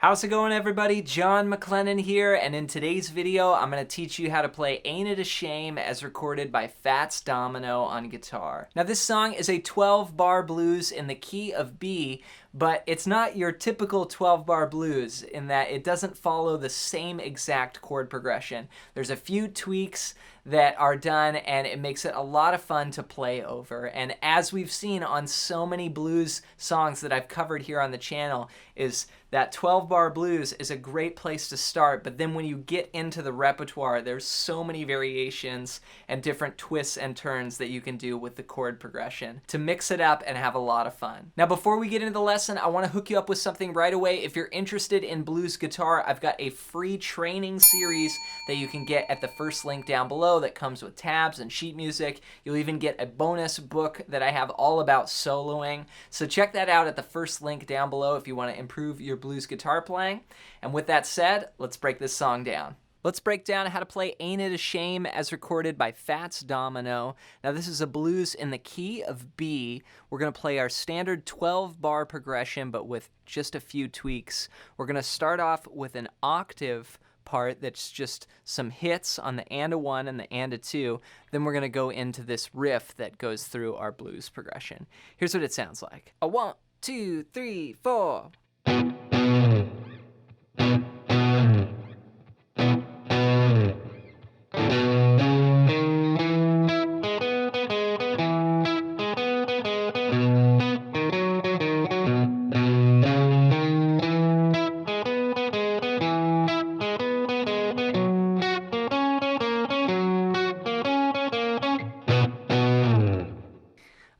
How's it going, everybody? John MacLennan here, and in today's video I'm going to teach you how to play Ain't It a Shame as recorded by Fats Domino on guitar. Now this song is a 12-bar blues in the key of B, but it's not your typical 12-bar blues in that it doesn't follow the same exact chord progression. There's a few tweaks that are done and it makes it a lot of fun to play over. And as we've seen on so many blues songs that I've covered here on the channel, is that 12-bar blues is a great place to start, but then when you get into the repertoire, there's so many variations and different twists and turns that you can do with the chord progression to mix it up and have a lot of fun. Now before we get into the lesson, I want to hook you up with something right away. If you're interested in blues guitar, I've got a free training series that you can get at the first link down below that comes with tabs and sheet music. You'll even get a bonus book that I have all about soloing. So check that out at the first link down below if you want to improve your blues guitar playing. And with that said, let's break this song down. Let's break down how to play Ain't It a Shame as recorded by Fats Domino. Now this is a blues in the key of B. We're going to play our standard 12-bar progression, but with just a few tweaks. We're going to start off with an octave part that's just some hits on the and a 1 and the and a 2. Then we're going to go into this riff that goes through our blues progression. Here's what it sounds like. A 1, 2, 3, 4.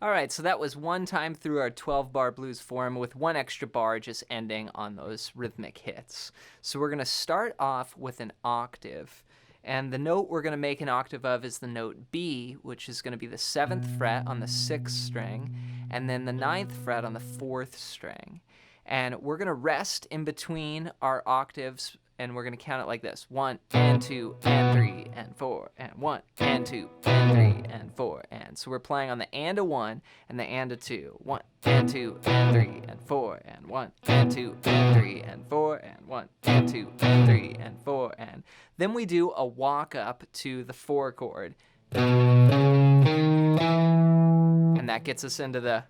Alright, so that was one time through our 12-bar blues form with one extra bar just ending on those rhythmic hits. So we're going to start off with an octave, and the note we're going to make an octave of is the note B, which is going to be the 7th fret on the 6th string, and then the 9th fret on the 4th string. And we're going to rest in between our octaves, and we're going to count it like this. 1 and 2 and 3 and 4 and 1 and 2 and 3 and 4 and. So we're playing on the and a 1 and the and a 2. 1 and 2 and 3 and 4 and 1 and 2 and 3 and 4 and 1 and 2 and 3 and 4 and. Then we do a walk up to the 4 chord. And that gets us into the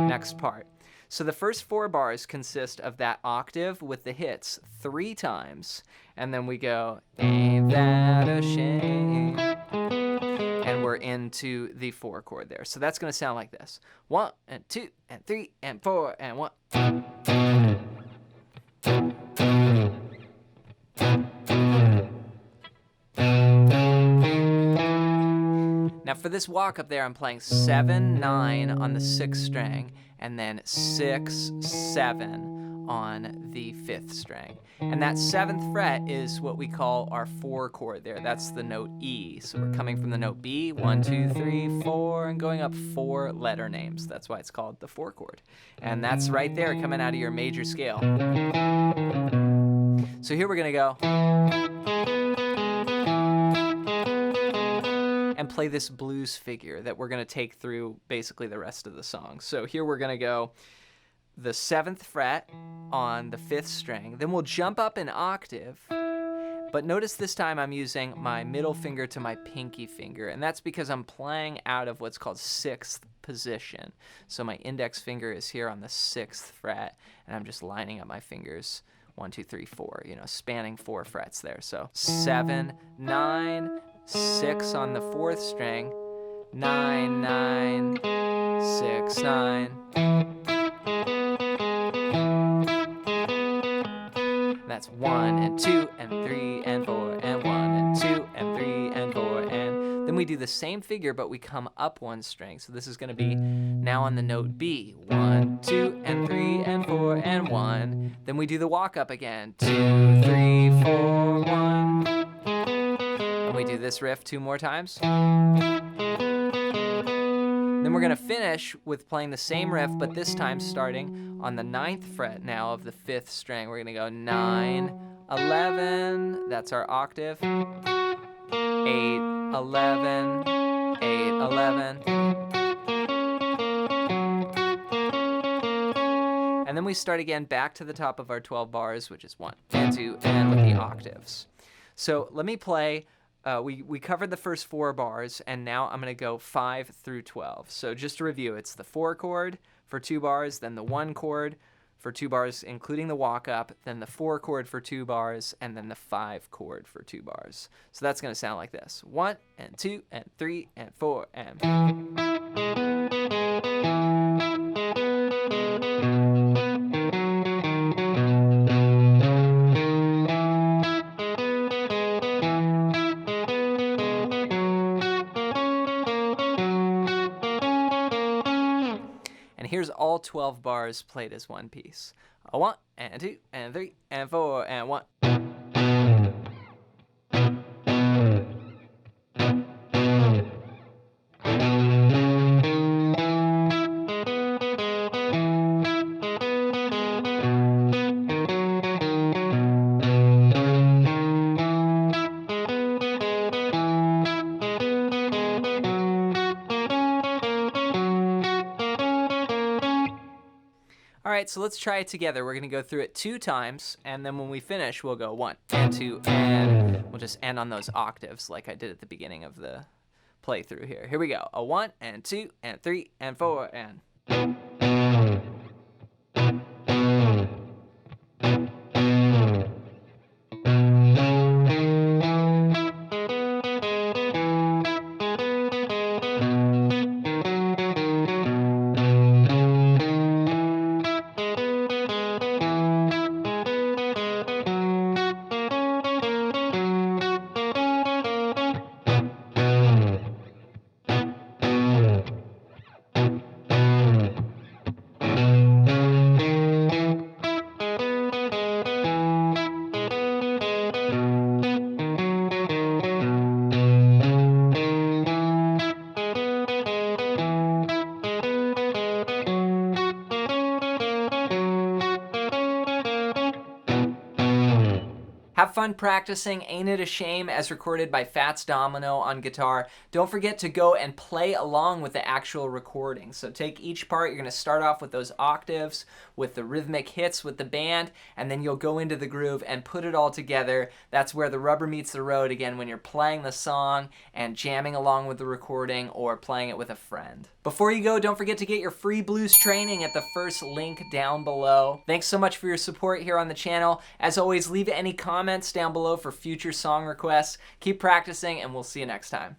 next part. So the first 4 bars consist of that octave with the hits 3 times, and then we go, ain't that a shame, and we're into the 4 chord there. So that's going to sound like this. 1 and 2 and 3 and 4 and 1. Now for this walk up there, I'm playing 7, 9 on the 6th string, and then 6, 7 on the 5th string. And that 7th fret is what we call our 4 chord there. That's the note E. So we're coming from the note B, 1, 2, 3, 4, and going up 4 letter names. That's why it's called the 4 chord. And that's right there coming out of your major scale. So here we're going to go and play this blues figure that we're going to take through basically the rest of the song. So here we're going to go the 7th fret on the 5th string. Then we'll jump up an octave, but notice this time I'm using my middle finger to my pinky finger, and that's because I'm playing out of what's called 6th position. So my index finger is here on the 6th fret, and I'm just lining up my fingers 1, 2, 3, 4, spanning 4 frets there. So 7, 9, 6 on the 4th string, 9, 9, 6, 9. That's 1 and 2 and 3 and 4 and 1 and 2 and 3 and 4 and. Then we do the same figure, but we come up 1 string. So this is going to be now on the note B. 1, 2 and 3 and 4 and 1. Then we do the walk up again. 2, 3, 4, 1. We do this riff 2 more times. Then we're going to finish with playing the same riff, but this time starting on the 9th fret now of the 5th string. We're going to go 9, 11, that's our octave, 8, 11, 8, 11. And then we start again back to the top of our 12 bars, which is 1 and 2, and with the octaves. So let me play. We covered the first 4 bars, and now I'm going to go 5 through 12. So just to review, it's the 4 chord for 2 bars, then the 1 chord for 2 bars, including the walk up, then the 4 chord for 2 bars, and then the 5 chord for 2 bars. So that's going to sound like this: 1 and 2 and 3 and 4 and. And here's all 12 bars played as one piece. 1 and 2 and 3 and 4 and 1. All right, so let's try it together. We're going to go through it 2 times, and then when we finish, we'll go 1 and 2, and we'll just end on those octaves like I did at the beginning of the playthrough here. Here we go. 1 and 2 and 3 and 4 and. Have fun practicing Ain't It a Shame as recorded by Fats Domino on guitar. Don't forget to go and play along with the actual recording. So take each part. You're going to start off with those octaves, with the rhythmic hits with the band, and then you'll go into the groove and put it all together. That's where the rubber meets the road again, when you're playing the song and jamming along with the recording or playing it with a friend. Before you go, don't forget to get your free blues training at the first link down below. Thanks so much for your support here on the channel. As always, leave any comments down below for future song requests. Keep practicing, and we'll see you next time.